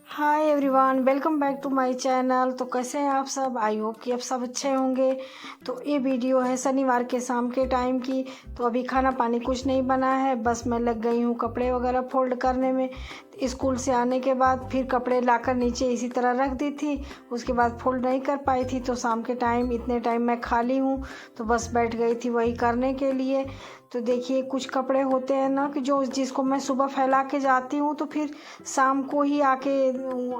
Hi everyone, welcome back to my channel. तो कैसे हैं आप सब? आई होप कि आप सब अच्छे होंगे। तो ये वीडियो है शनिवार के शाम के टाइम की। तो अभी खाना पानी कुछ नहीं बना है, बस मैं लग गई हूँ कपड़े वगैरह फोल्ड करने में। स्कूल से आने के बाद फिर कपड़े लाकर नीचे इसी तरह रख दी थी, उसके बाद फोल्ड नहीं कर पाई थी। तो शाम के टाइम इतने टाइम मैं खाली हूँ तो बस बैठ गई थी वही करने के लिए। तो देखिए, कुछ कपड़े होते हैं ना कि जो जिसको मैं सुबह फैला के जाती हूँ तो फिर शाम को ही आके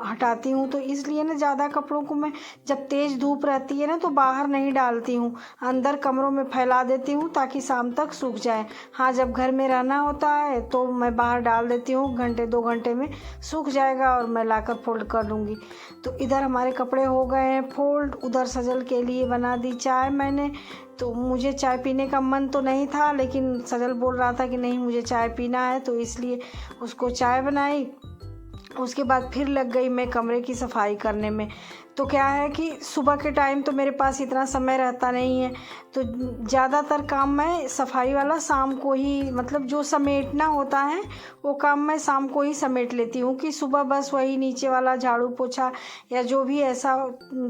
हटाती हूँ। तो इसलिए ना ज़्यादा कपड़ों को मैं जब तेज़ धूप रहती है ना तो बाहर नहीं डालती हूँ, अंदर कमरों में फैला देती हूँ ताकि शाम तक सूख जाए। हाँ, जब घर में रहना होता है तो मैं बाहर डाल देती हूँ, घंटे 2 घंटे में सूख जाएगा और मैं लाकर फोल्ड कर लूँगी। तो इधर हमारे कपड़े हो गए हैं फोल्ड। उधर सजल के लिए बना दी चाय मैंने। तो मुझे चाय पीने का मन तो नहीं था, लेकिन सजल बोल रहा था कि नहीं मुझे चाय पीना है, तो इसलिए उसको चाय बनाई। उसके बाद फिर लग गई मैं कमरे की सफाई करने में। तो क्या है कि सुबह के टाइम तो मेरे पास इतना समय रहता नहीं है, तो ज़्यादातर काम मैं सफाई वाला शाम को ही, मतलब जो समेटना होता है वो काम मैं शाम को ही समेट लेती हूँ कि सुबह बस वही नीचे वाला झाड़ू पोछा या जो भी ऐसा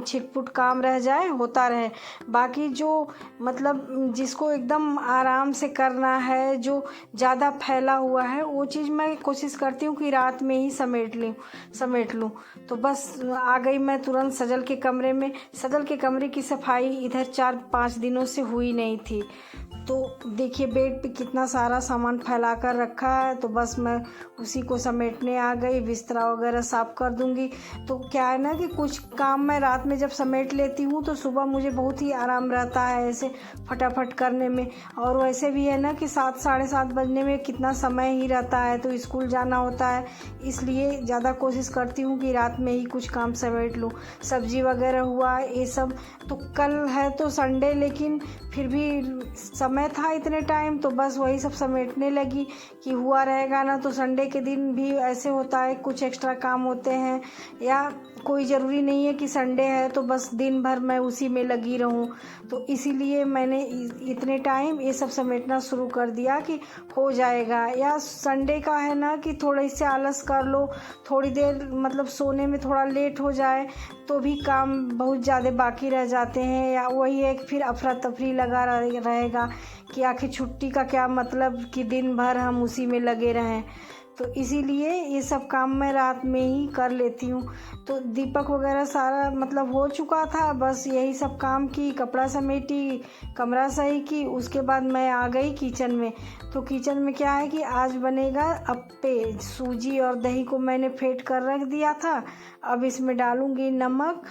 छिटपुट काम रह जाए होता रहे। बाकी जो मतलब जिसको एकदम आराम से करना है, जो ज़्यादा फैला हुआ है, वो चीज़ मैं कोशिश करती हूँ कि रात में ही समेट लूँ। तो बस आ गई मैं तुरंत सजल के कमरे में। सजल के कमरे की सफाई इधर 4-5 दिनों से हुई नहीं थी। तो देखिए बेड पे कितना सारा सामान फैला कर रखा है, तो बस मैं उसी को समेटने आ गई। बिस्तरा वगैरह साफ़ कर दूंगी। तो क्या है ना कि कुछ काम मैं रात में जब समेट लेती हूँ तो सुबह मुझे बहुत ही आराम रहता है ऐसे फटाफट करने में। और वैसे भी है ना कि 7-7:30 बजने में कितना समय ही रहता है, तो स्कूल जाना होता है, इसलिए ज़्यादा कोशिश करती हूँ कि रात में ही कुछ काम समेट लूँ। सब्जी वगैरह हुआ ये सब, तो कल है तो संडे, लेकिन फिर भी समय था इतने टाइम, तो बस वही सब समेटने लगी कि हुआ रहेगा ना। तो संडे के दिन भी ऐसे होता है, कुछ एक्स्ट्रा काम होते हैं, या कोई ज़रूरी नहीं है कि संडे है तो बस दिन भर मैं उसी में लगी रहूं। तो इसीलिए मैंने इतने टाइम ये सब समेटना शुरू कर दिया कि हो जाएगा। या संडे का है ना कि थोड़ा इससे आलस कर लो, थोड़ी देर मतलब सोने में थोड़ा लेट हो जाए तो भी काम बहुत ज़्यादा बाकी रह जाते हैं, या वही एक फिर अफरा तफरी लगा रहेगा कि आखिर छुट्टी का क्या मतलब कि दिन भर हम उसी में लगे रहें। तो इसीलिए ये सब काम मैं रात में ही कर लेती हूँ। तो दीपक वगैरह सारा मतलब हो चुका था, बस यही सब काम की, कपड़ा समेटी, कमरा सही की, उसके बाद मैं आ गई किचन में। तो किचन में क्या है कि आज बनेगा अप्पे। सूजी और दही को मैंने फेंट कर रख दिया था। अब इसमें डालूंगी नमक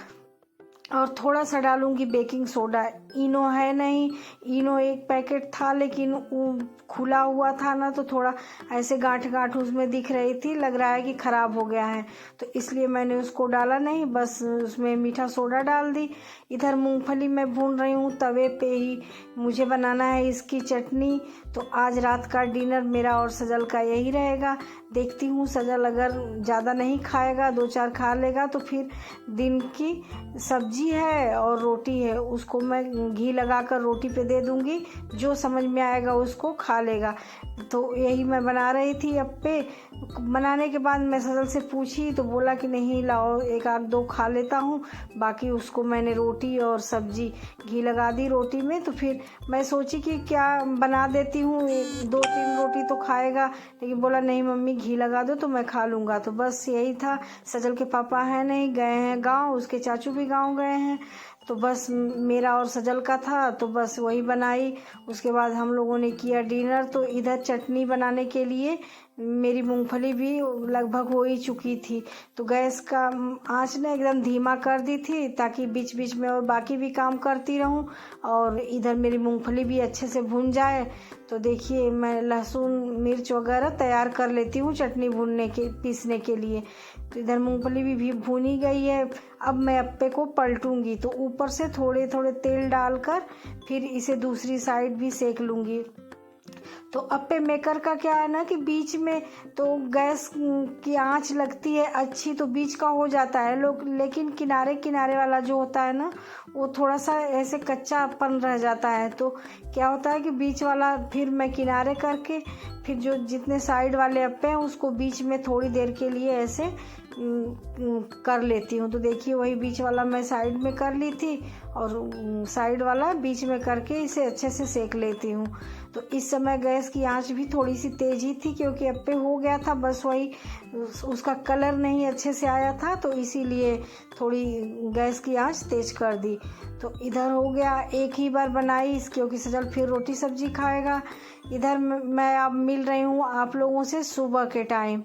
और थोड़ा सा डालूंगी बेकिंग सोडा। इनो है नहीं, इनो एक पैकेट था लेकिन वो खुला हुआ था ना, तो थोड़ा ऐसे गांठ गांठ उसमें दिख रही थी, लग रहा है कि ख़राब हो गया है, तो इसलिए मैंने उसको डाला नहीं, बस उसमें मीठा सोडा डाल दी। इधर मूंगफली मैं भून रही हूँ तवे पे ही। मुझे बनाना है इसकी चटनी। तो आज रात का डिनर मेरा और सजल का यही रहेगा। देखती हूँ, सजल अगर ज़्यादा नहीं खाएगा, 2-4 खा लेगा, तो फिर दिन की सब्जी है और रोटी है, उसको मैं घी लगाकर रोटी पे दे दूँगी, जो समझ में आएगा उसको खा लेगा। तो यही मैं बना रही थी अप्पे। बनाने के बाद मैं सजल से पूछी तो बोला कि नहीं लाओ, 1-2 खा लेता हूँ। बाकी उसको मैंने रोटी और सब्जी घी लगा दी रोटी में। तो फिर मैं सोची कि क्या बना देती हूँ, 2-3 रोटी तो खाएगा, लेकिन बोला नहीं मम्मी घी लगा दो तो मैं खा लूँगा। तो बस यही था। सजल के पापा हैं नहीं, गए हैं गाँव, उसके चाचू भी गाँव गए हैं, तो बस मेरा और सजल का था, तो बस वही बनाई। उसके बाद हम लोगों ने किया डिनर। तो इधर चटनी बनाने के लिए मेरी मूंगफली भी लगभग हो ही चुकी थी, तो गैस का आंच ना एकदम धीमा कर दी थी ताकि बीच बीच में और बाकी भी काम करती रहूं और इधर मेरी मूंगफली भी अच्छे से भुन जाए। तो देखिए, मैं लहसुन मिर्च वगैरह तैयार कर लेती हूँ चटनी पीसने के लिए। तो इधर मूंगफली भी भुनी गई है। अब मैं अप्पे को पलटूंगी, तो ऊपर से थोड़े थोड़े तेल डालकर फिर इसे दूसरी साइड भी सेक लूँगी। तो अप्पे मेकर का क्या है ना कि बीच में तो गैस की आंच लगती है अच्छी, तो बीच का हो जाता है लोग, लेकिन किनारे किनारे वाला जो होता है ना वो थोड़ा सा ऐसे कच्चापन रह जाता है। तो क्या होता है कि बीच वाला फिर मैं किनारे करके फिर जो जितने साइड वाले अप्पे हैं उसको बीच में थोड़ी देर के लिए ऐसे कर लेती हूँ। तो देखिए वही बीच वाला मैं साइड में कर ली थी और साइड वाला बीच में करके इसे अच्छे से सेक लेती हूँ। तो इस समय गैस की आंच भी थोड़ी सी तेज़ ही थी क्योंकि अप्पे हो गया था, बस वही उसका कलर नहीं अच्छे से आया था, तो इसीलिए थोड़ी गैस की आंच तेज कर दी। तो इधर हो गया, एक ही बार बनाई क्योंकि सजल फिर रोटी सब्जी खाएगा। इधर मैं अब मिल रही हूँ आप लोगों से सुबह के टाइम।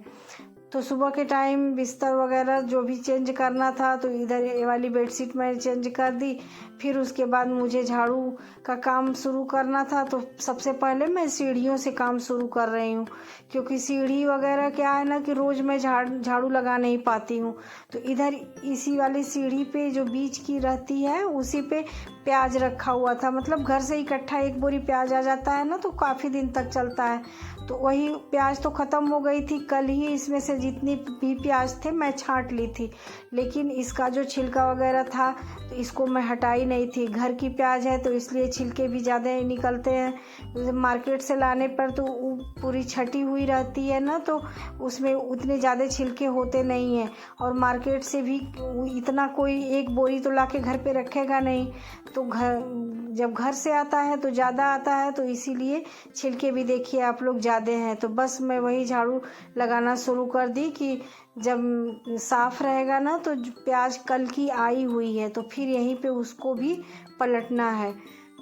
तो सुबह के टाइम बिस्तर वगैरह जो भी चेंज करना था, तो इधर ये वाली बेडशीट मैंने चेंज कर दी। फिर उसके बाद मुझे झाड़ू का काम शुरू करना था। तो सबसे पहले मैं सीढ़ियों से काम शुरू कर रही हूँ क्योंकि सीढ़ी वगैरह क्या है ना कि रोज़ मैं झाड़ू लगा नहीं पाती हूँ। तो इधर इसी वाली सीढ़ी पे जो बीच की रहती है उसी पे प्याज रखा हुआ था, मतलब घर से इकट्ठा एक बोरी प्याज आ जाता है ना, तो काफ़ी दिन तक चलता है। तो वही प्याज तो ख़त्म हो गई थी, कल ही इसमें से जितनी भी प्याज थे मैं छांट ली थी, लेकिन इसका जो छिलका वगैरह था तो इसको मैं हटाई नहीं थी। घर की प्याज है तो इसलिए छिलके भी ज़्यादा निकलते हैं। मार्केट से लाने पर तो पूरी छटी हुई रहती है ना, तो उसमें उतने ज़्यादा छिलके होते नहीं हैं, और मार्केट से भी इतना कोई एक बोरी तो ला के घर पे रखेगा नहीं। तो जब घर से आता है तो ज़्यादा आता है, तो इसीलिए छिलके भी देखिए आप लोग ज़्यादा हैं। तो बस मैं वही झाड़ू लगाना शुरू कर दी कि जब साफ़ रहेगा ना, तो प्याज कल की आई हुई है तो फिर यहीं पे उसको भी पलटना है।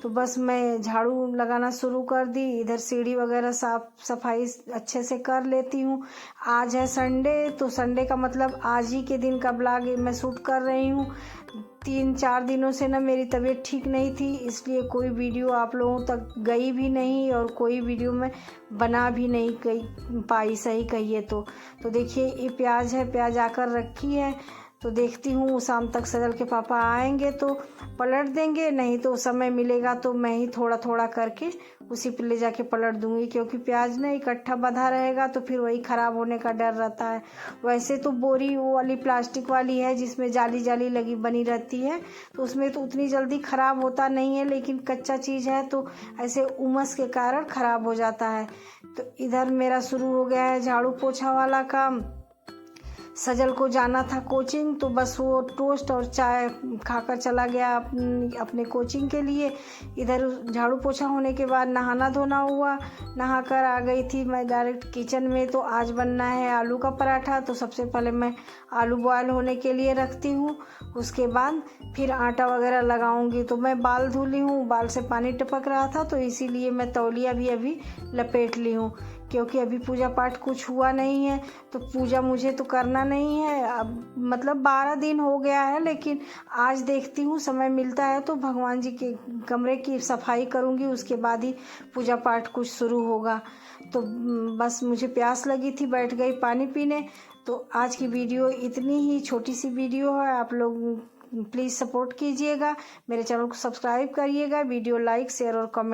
तो बस मैं झाड़ू लगाना शुरू कर दी। इधर सीढ़ी वगैरह साफ सफाई अच्छे से कर लेती हूँ। आज है संडे, तो संडे का मतलब आज ही के दिन का ब्लॉग मैं शूट कर रही हूँ। 3-4 दिनों से ना मेरी तबीयत ठीक नहीं थी, इसलिए कोई वीडियो आप लोगों तक गई भी नहीं और कोई वीडियो मैं बना भी नहीं पाई, सही कहिए तो। देखिए ये प्याज है, प्याज आकर रखी है, तो देखती हूँ शाम तक सजल के पापा आएंगे तो पलट देंगे, नहीं तो समय मिलेगा तो मैं ही थोड़ा थोड़ा करके उसी पे ले जाके पलट दूंगी, क्योंकि प्याज ना इकट्ठा बंधा रहेगा तो फिर वही ख़राब होने का डर रहता है। वैसे तो बोरी वो वाली प्लास्टिक वाली है जिसमें जाली जाली लगी बनी रहती है, तो उसमें तो उतनी जल्दी ख़राब होता नहीं है, लेकिन कच्चा चीज़ है तो ऐसे उमस के कारण ख़राब हो जाता है। तो इधर मेरा शुरू हो गया है झाड़ू पोछा वाला काम। सजल को जाना था कोचिंग, तो बस वो टोस्ट और चाय खाकर चला गया अपने कोचिंग के लिए। इधर झाड़ू पोछा होने के बाद नहाना धोना हुआ, नहाकर आ गई थी मैं डायरेक्ट किचन में। तो आज बनना है आलू का पराठा, तो सबसे पहले मैं आलू बॉयल होने के लिए रखती हूँ, उसके बाद फिर आटा वगैरह लगाऊंगी। तो मैं बाल धो ली हूँ, बाल से पानी टपक रहा था तो इसीलिए मैं तौलिया भी अभी लपेट ली हूँ, क्योंकि अभी पूजा पाठ कुछ हुआ नहीं है। तो पूजा मुझे तो करना नहीं है, अब मतलब 12 दिन हो गया है, लेकिन आज देखती हूँ समय मिलता है तो भगवान जी के कमरे की सफाई करूँगी, उसके बाद ही पूजा पाठ कुछ शुरू होगा। तो बस मुझे प्यास लगी थी, बैठ गई पानी पीने। तो आज की वीडियो इतनी ही छोटी सी वीडियो है, आप लोग प्लीज़ सपोर्ट कीजिएगा, मेरे चैनल को सब्सक्राइब करिएगा, वीडियो लाइक शेयर और कमेंट